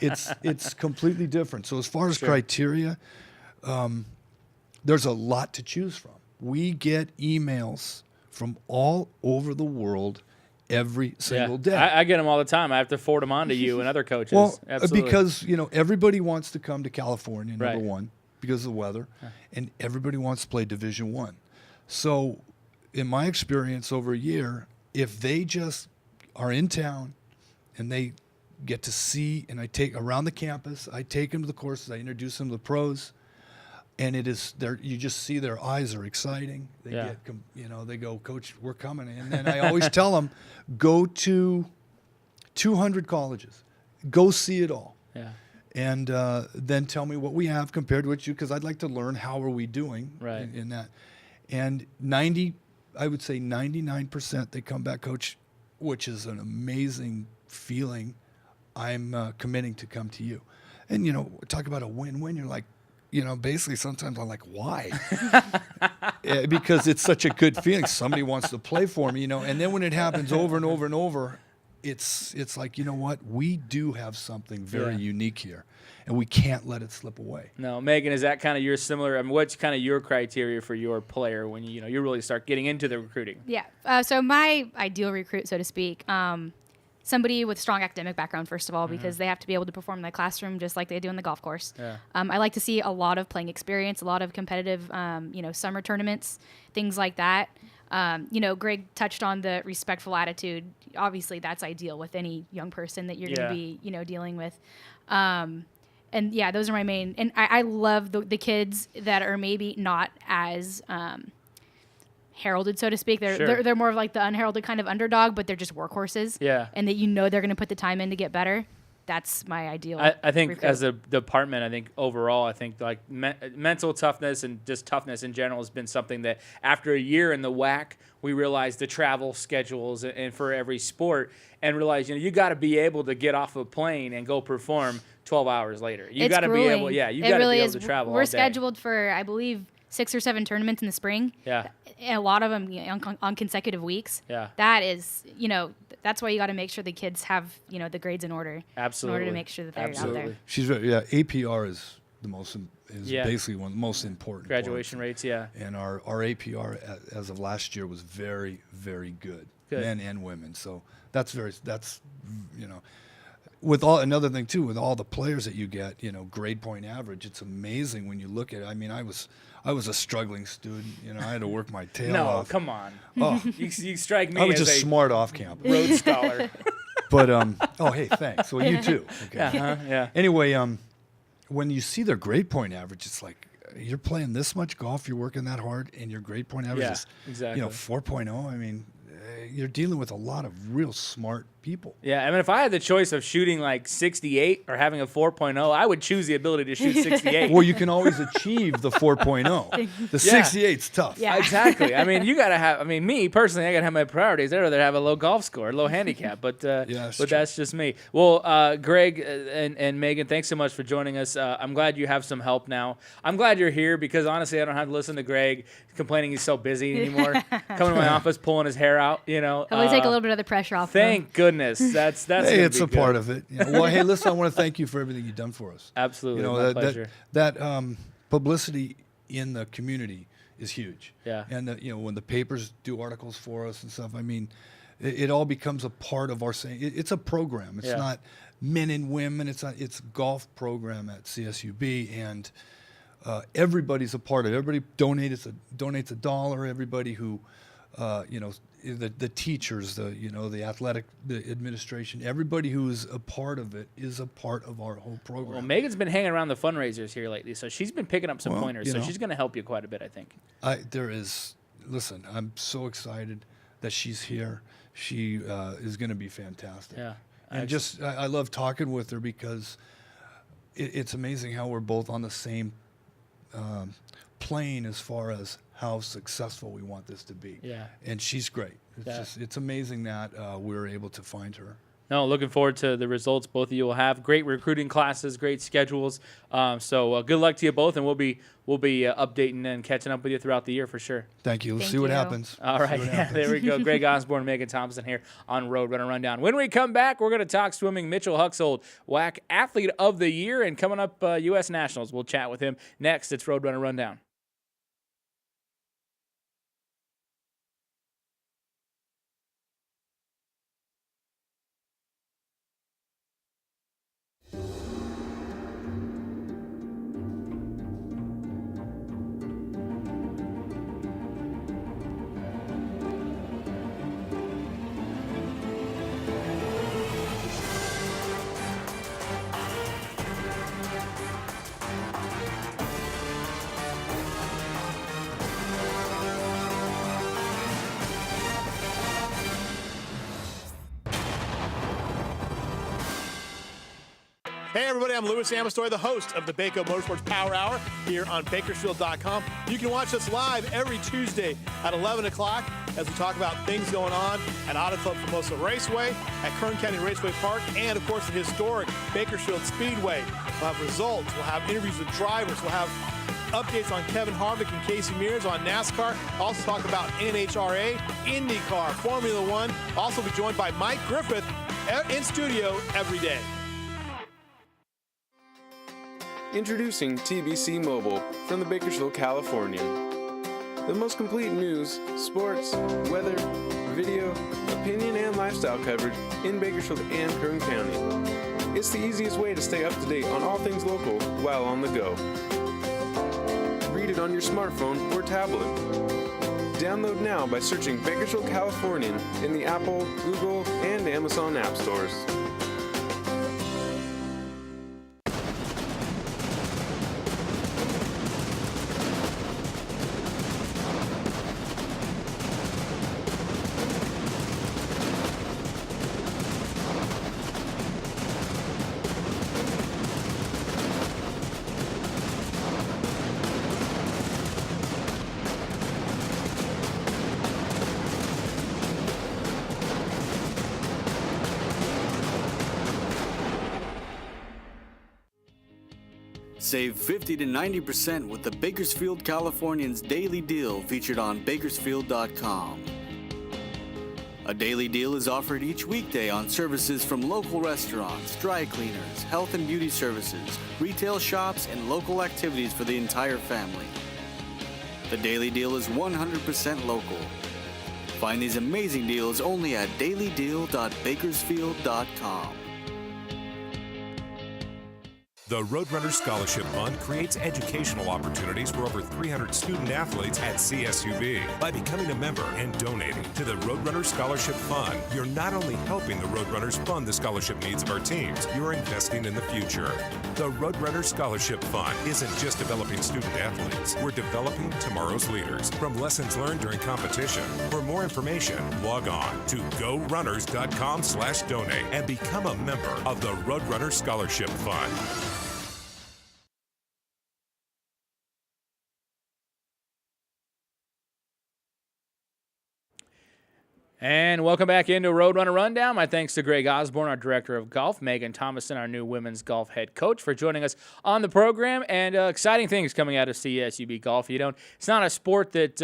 It's completely different. So as far as criteria, there's a lot to choose from. We get emails from all over the world every single day. I get them all the time. I have to forward them on to you and other coaches. Well, absolutely. because everybody wants to come to California, number one, because of the weather, and everybody wants to play Division I. So, in my experience over a year, if they just are in town and they get to see, and I take around the campus, I take them to the courses, I introduce them to the pros, and it is there. You just see their eyes are exciting. They get, they go, "Coach, we're coming." And then I always tell them, go to 200 colleges, go see it all. Yeah. And then tell me what we have compared to what because I'd like to learn how are we doing in that. And 99% they come back, "Coach," which is an amazing feeling. I'm committing to come to you. And, talk about a win-win. You're like, basically sometimes I'm like, why? Because it's such a good feeling. Somebody wants to play for me, and then when it happens over and over and over, it's like, you know what? We do have something very unique here, and we can't let it slip away. No, Megan, is that kind of your similar? I mean, what's kind of your criteria for your player when you really start getting into the recruiting? Yeah. So my ideal recruit, so to speak, somebody with strong academic background, first of all, because they have to be able to perform in the classroom just like they do in the golf course. Yeah. I like to see a lot of playing experience, a lot of competitive, summer tournaments, things like that. Greg touched on the respectful attitude. Obviously, that's ideal with any young person that you're going to be, dealing with. And yeah, those are my main. And I love the kids that are maybe not as heralded, so to speak. They're more of like the unheralded kind of underdog, but they're just workhorses. Yeah. And that they're going to put the time in to get better. That's my ideal. I think recruit. as a department, I think overall, like mental toughness and just toughness in general has been something that after a year in the WAC, we realized the travel schedules and for every sport, and realized you got to be able to get off a plane and go perform 12 hours later. You got to be able, you got to be able to travel. We're all day. scheduled for, I believe, 6 or 7 tournaments in the spring. Yeah. And a lot of them on consecutive weeks. Yeah. That is, that's why you got to make sure the kids have, the grades in order. Absolutely. In order to make sure that they're out there. She's right. Yeah. APR is the most basically one of the most important graduation rates. Yeah. And our APR as of last year was very, very good. Men and women. So that's with another thing too, with all the players that you get, grade point average, it's amazing when you look at it. I mean, I was a struggling student. I had to work my tail off. No, come on. Oh, you strike me. I was as just a smart off campus. Rhodes Scholar. But hey, thanks. Well, you too. Okay. Yeah. Anyway, when you see their grade point average, it's like you're playing this much golf, you're working that hard, and your grade point average is exactly 4.0. I mean, you're dealing with a lot of real smart people. Yeah, I mean, if I had the choice of shooting like 68 or having a 4.0, I would choose the ability to shoot 68. Well, you can always achieve the 4.0. The 68's tough. Yeah, exactly. I mean, you got to have. I mean, me personally, I got to have my priorities. I'd rather have a low golf score, low handicap. But that's just me. Well, Greg and Megan, thanks so much for joining us. I'm glad you have some help now. I'm glad you're here because honestly, I don't have to listen to Greg complaining he's so busy anymore. Coming to my office, pulling his hair out. Hopefully, take a little bit of the pressure off. Thank goodness. That's hey, it's a part of it. Well, hey, listen, I want to thank you for everything you've done for us. Absolutely, my pleasure. That publicity in the community is huge. Yeah. And when the papers do articles for us and stuff, I mean, it all becomes a part of our saying. It's a program. It's not men and women. It's golf program at CSUB, and everybody's a part of it. Everybody donates a dollar. Everybody who the teachers, the athletic, the administration, everybody who is a part of it is a part of our whole program. Well, Megan's been hanging around the fundraisers here lately, so she's been picking up some pointers. So she's going to help you quite a bit, I think. Listen, I'm so excited that she's here. She is going to be fantastic. Yeah. And I love talking with her because it's amazing how we're both on the same plane as far as how successful we want this to be. Yeah. And she's great. It's amazing that we're able to find her. No, looking forward to the results both of you will have. Great recruiting classes, great schedules. So good luck to you both, and we'll be updating and catching up with you throughout the year for sure. Thank you. Let's see what happens. All right. Yeah, there we go. Greg Osbourne, Meghan Thomason here on Roadrunner Rundown. When we come back, we're going to talk swimming. Mitchell Huxhold, WAC Athlete of the Year, and coming up U.S. Nationals. We'll chat with him next. It's Roadrunner Rundown. Hey everybody, I'm Louis Amestoy, the host of the Baco Motorsports Power Hour here on Bakersfield.com. You can watch us live every Tuesday at 11 o'clock as we talk about things going on at Auto Club Formosa Raceway, at Kern County Raceway Park, and of course the historic Bakersfield Speedway. We'll have results, we'll have interviews with drivers, we'll have updates on Kevin Harvick and Casey Mears on NASCAR. Also talk about NHRA, IndyCar, Formula One. Also be joined by Mike Griffith in studio every day. Introducing TBC Mobile from the Bakersfield Californian. The most complete news, sports, weather, video, opinion, and lifestyle coverage in Bakersfield and Kern County. It's the easiest way to stay up to date on all things local while on the go. Read it on your smartphone or tablet. Download now by searching Bakersfield Californian in the Apple, Google, and Amazon app stores. Save 50 to 90% with the Bakersfield Californian's daily deal featured on Bakersfield.com. A daily deal is offered each weekday on services from local restaurants, dry cleaners, health and beauty services, retail shops, and local activities for the entire family. The daily deal is 100% local. Find these amazing deals only at dailydeal.bakersfield.com. The Roadrunner Scholarship Fund creates educational opportunities for over 300 student athletes at CSUB. By becoming a member and donating to the Roadrunner Scholarship Fund, you're not only helping the Roadrunners fund the scholarship needs of our teams, you're investing in the future. The Roadrunner Scholarship Fund isn't just developing student athletes. We're developing tomorrow's leaders from lessons learned during competition. For more information, log on to gorunners.com/donate and become a member of the Roadrunner Scholarship Fund. And welcome back into Roadrunner Rundown. My thanks to Greg Osbourne, our director of golf, Meghan Thomason, our new women's golf head coach, for joining us on the program. And exciting things coming out of CSUB golf. It's not a sport that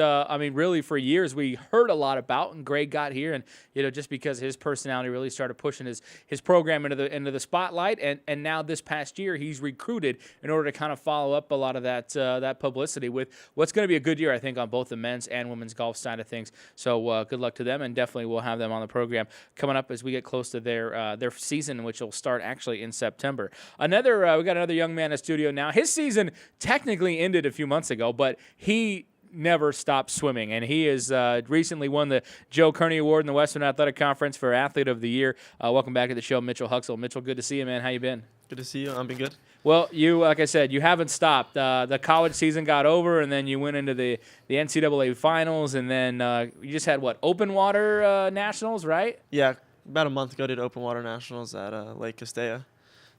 really for years we heard a lot about. And Greg got here, and just because his personality really started pushing his program into the spotlight. And now this past year he's recruited in order to kind of follow up a lot of that publicity with what's going to be a good year, I think, on both the men's and women's golf side of things. So good luck to them, and definitely we'll have them on the program coming up as we get close to their season, which will start actually in September. We got another young man in the studio now. His season technically ended a few months ago, but he never stopped swimming, and he has recently won the Joe Kearney Award in the Western Athletic Conference for Athlete of the Year. Welcome back to the show, Mitchell Huxhold. Mitchell, good to see you, man. How you been? Good to see you. I've been good. Well, like I said, you haven't stopped. The college season got over, and then you went into the NCAA finals, and then you just had, open water nationals, right? Yeah, about a month ago did open water nationals at Lake Castella,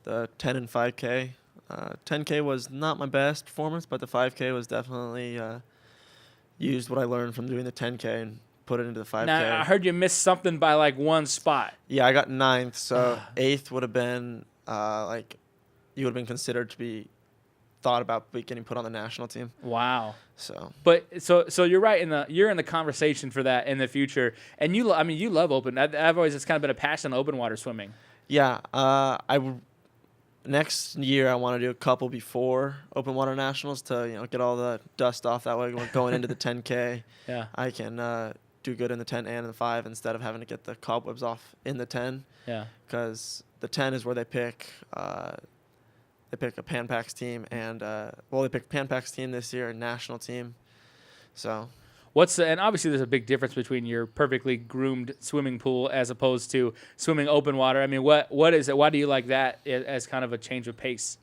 the 10 and 5K. 10K was not my best performance, but the 5K was definitely used what I learned from doing the 10K and put it into the 5K. Now, I heard you missed something by, one spot. Yeah, I got 9th, so 8th would have been, you would have been considered to be thought about getting put on the national team. Wow. So you're right you're in the conversation for that in the future, and you love open. I've always it's kind of been a passion, open water swimming. Yeah, next year I want to do a couple before open water nationals to get all the dust off. That way, going into the 10K, yeah, I can do good in the 10 and the 5 instead of having to get the cobwebs off in the 10. Yeah, because the 10 is where they pick. They pick a Pan Pacs team, and they picked Pan Pacs team this year, a national team. So, and obviously there's a big difference between your perfectly groomed swimming pool as opposed to swimming open water. I mean, what is it? Why do you like that as kind of a change of pace?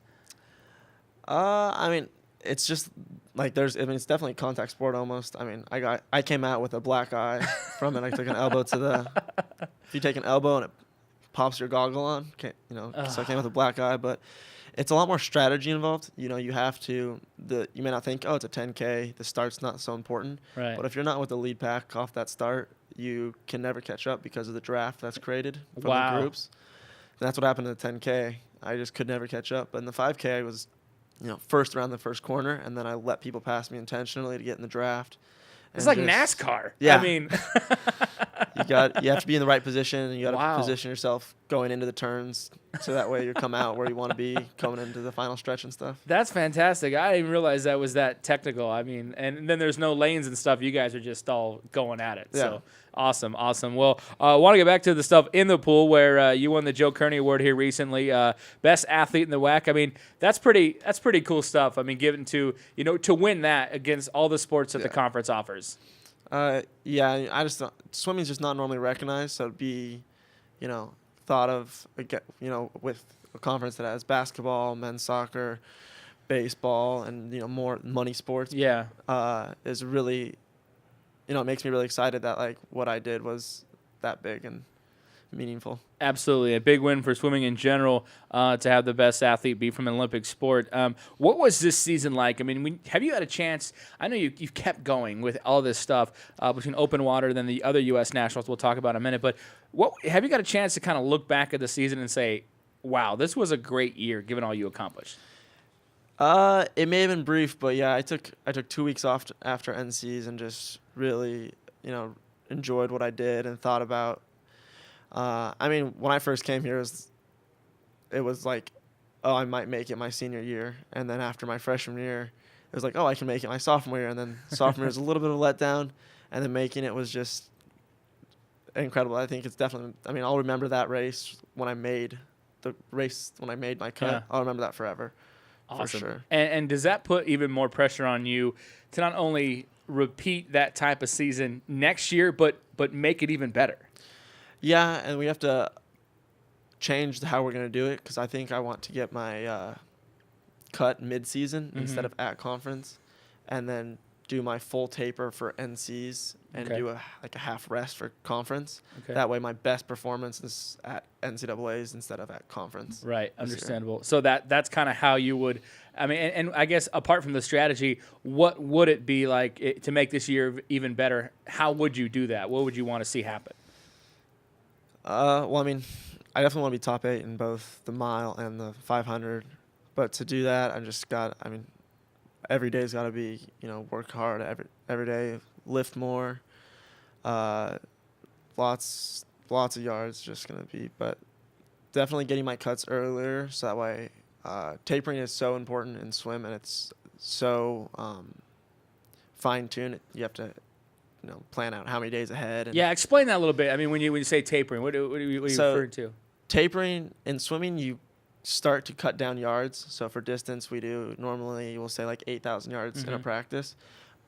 It's just it's definitely a contact sport almost. I came out with a black eye from it. I took an elbow if you take an elbow and it pops your goggle on. So I came with a black eye, but it's a lot more strategy involved. You have to, you may not think, oh, it's a 10K, the start's not so important. Right. But if you're not with the lead pack off that start, you can never catch up because of the draft that's created from the groups. And that's what happened in the 10K. I just could never catch up. But in the 5K, I was, first around the first corner, and then I let people pass me intentionally to get in the draft. It's like NASCAR. Yeah. I mean, you have to be in the right position, and you got to position yourself going into the turns, so that way you come out where you want to be coming into the final stretch and stuff. That's fantastic. I didn't even realize that was that technical. I mean, and then there's no lanes and stuff. You guys are just all going at it. Yeah. So awesome. Well, I want to get back to the stuff in the pool where you won the Joe Kearney Award here recently, best athlete in the WAC. I mean, that's pretty cool stuff. I mean, given to to win that against all the sports that the conference offers. I just swimming's just not normally recognized, so it'd be, thought of, with a conference that has basketball, men's soccer, baseball, and more money sports. Yeah, is really, it makes me really excited that like what I did was that big and meaningful. Absolutely. A big win for swimming in general to have the best athlete be from an Olympic sport. What was this season like? I mean, have you had a chance? I know you've kept going with all this stuff between open water and then the other U.S. nationals we'll talk about in a minute. But have you got a chance to kind of look back at the season and say, wow, this was a great year given all you accomplished? It may have been brief, but yeah, I took 2 weeks off after NCs and just really, enjoyed what I did and thought about. I mean, when I first came here, it was like, oh, I might make it my senior year. And then after my freshman year, it was like, oh, I can make it my sophomore year. And then sophomore year was a little bit of a letdown. And then making it was just incredible. I think it's definitely, I'll remember that race when I made my cut. Yeah. I'll remember that forever. Awesome. For sure. And does that put even more pressure on you to not only repeat that type of season next year, but make it even better? Yeah, and we have to change how we're going to do it because I think I want to get my cut mid-season instead of at conference, and then do my full taper for NCs and do a half rest for conference. Okay. That way my best performance is at NCAAs instead of at conference. Right, understandable. So that's kind of how you would – and I guess apart from the strategy, what would it be like to make this year even better? How would you do that? What would you want to see happen? I definitely want to be top 8 in both the mile and the 500. But to do that, every day's got to be, work hard every day, lift more, lots of yards just going to be. But definitely getting my cuts earlier so that way tapering is so important in swim, and it's so fine-tuned. You have to plan out how many days ahead. And explain that a little bit. I mean, when you say tapering, what are you referring to? Tapering in swimming, you start to cut down yards. So for distance, we'll say like 8,000 yards in a practice.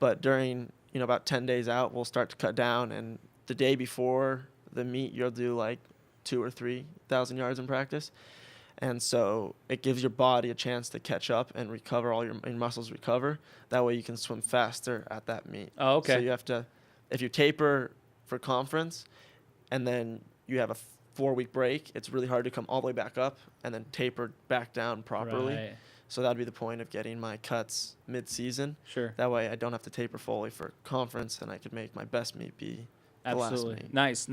But during, about 10 days out, we'll start to cut down. And the day before the meet, you'll do like 2,000 or 3,000 yards in practice. And so it gives your body a chance to catch up and recover, all your muscles recover. That way you can swim faster at that meet. Oh, okay. So you have to, if you taper for conference and then you have a 4-week break, it's really hard to come all the way back up and then taper back down properly. Right. So that'd be the point of getting my cuts mid-season. Sure. That way I don't have to taper fully for conference, and I could make my best meet be the last meet. Nice.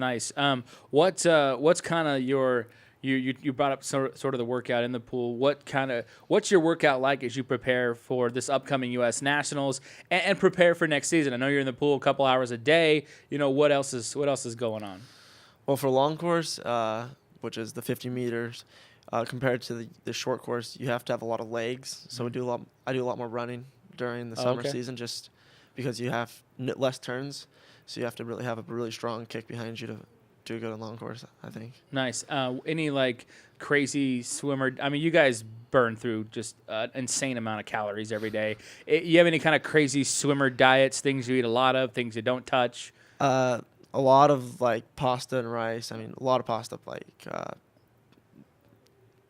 What's kind of your you brought up sort of the workout in the pool. What's your workout like as you prepare for this upcoming U.S. Nationals and prepare for next season? I know you're in the pool a couple hours a day. What else is going on? Well, for long course, which is the 50 meters, compared to the short course, you have to have a lot of legs. So I do a lot more running during the summer season, just because you have less turns. So you have to really have a really strong kick behind you to do good on long course, I think. Nice. Any crazy swimmer? You guys burn through just an insane amount of calories every day. You have any kind of crazy swimmer diets? Things you eat a lot of, things you don't touch? A lot of pasta and rice. A lot of pasta,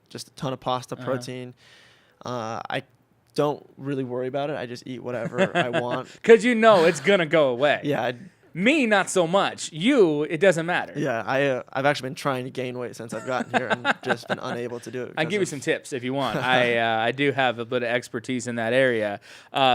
just a ton of pasta, protein. I don't really worry about it. I just eat whatever I want. Because it's going to go away. Yeah, Me, not so much. You, it doesn't matter. Yeah, I've actually been trying to gain weight since I've gotten here and just been unable to do it. I'll give you some tips if you want. I do have a bit of expertise in that area.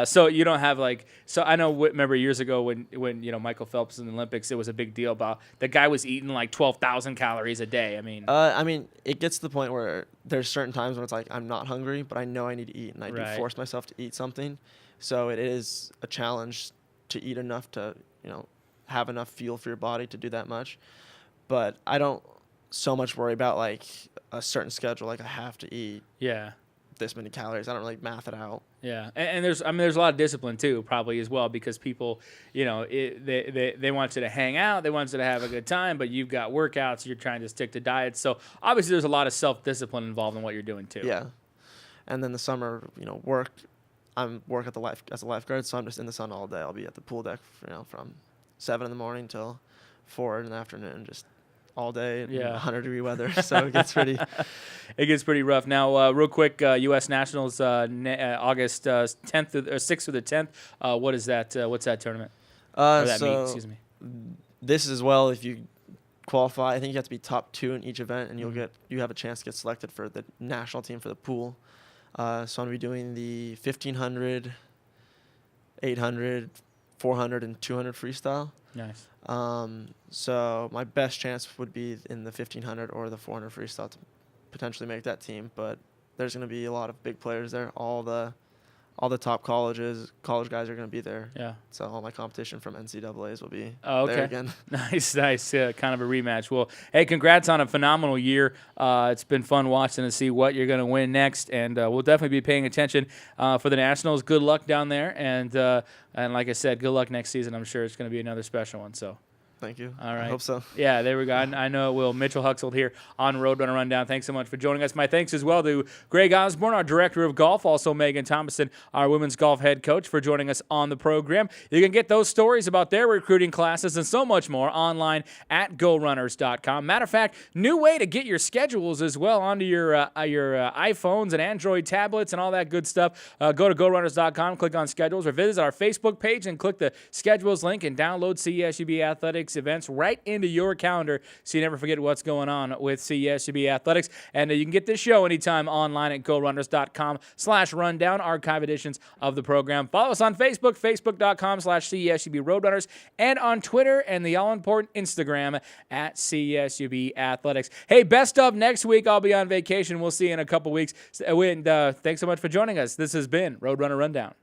So you don't have so I know, remember years ago when Michael Phelps in the Olympics, it was a big deal about the guy was eating like 12,000 calories a day. I mean, it gets to the point where there's certain times when it's like I'm not hungry, but I know I need to eat, and I do force myself to eat something. So it is a challenge to eat enough to, have enough fuel for your body to do that much. But I don't so much worry about like a certain schedule, like I have to eat this many calories. I don't really math it out. Yeah, and there's a lot of discipline too, probably as well, because people, they want you to hang out, they want you to have a good time, but you've got workouts, you're trying to stick to diets. So obviously there's a lot of self-discipline involved in what you're doing too. Yeah, and then the summer, work at the as a lifeguard, so I'm just in the sun all day. I'll be at the pool deck, from 7 in the morning till 4 in the afternoon, just all day in 100-degree weather. So it gets pretty rough. Now, real quick, U.S. Nationals, August 10th or 6th through the 10th. What is that? What's that tournament? Or that meet, excuse me. This as well, if you qualify, I think you have to be top 2 in each event, and you have a chance to get selected for the national team for the pool. So I'm going to be doing the 1,500, 800, 400, and 200 freestyle. Nice. So my best chance would be in the 1,500 or the 400 freestyle to potentially make that team. But there's going to be a lot of big players there. All the top college guys are going to be there. Yeah. So all my competition from NCAAs will be there again. Nice. Kind of a rematch. Well, hey, congrats on a phenomenal year. It's been fun watching to see what you're going to win next, and we'll definitely be paying attention for the Nationals. Good luck down there, and like I said, good luck next season. I'm sure it's going to be another special one. So. Thank you. All right. I hope so. Yeah, there we go. I know it will. Mitchell Huxhold here on Roadrunner Rundown. Thanks so much for joining us. My thanks as well to Greg Osbourne, our director of golf, also Meghan Thomason, our women's golf head coach, for joining us on the program. You can get those stories about their recruiting classes and so much more online at GoRunners.com. Matter of fact, new way to get your schedules as well onto your iPhones and Android tablets and all that good stuff. Go to GoRunners.com, click on schedules, or visit our Facebook page and click the schedules link and download CSUB Athletics events right into your calendar so you never forget what's going on with CSUB Athletics. And you can get this show anytime online at GoRunners.com/rundown, archive editions of the program. Follow us on Facebook, Facebook.com/CSUB Roadrunners, and on Twitter and the all-important Instagram at CSUB Athletics. Hey, best of next week. I'll be on vacation. We'll see you in a couple weeks. And thanks so much for joining us. This has been Roadrunner Rundown.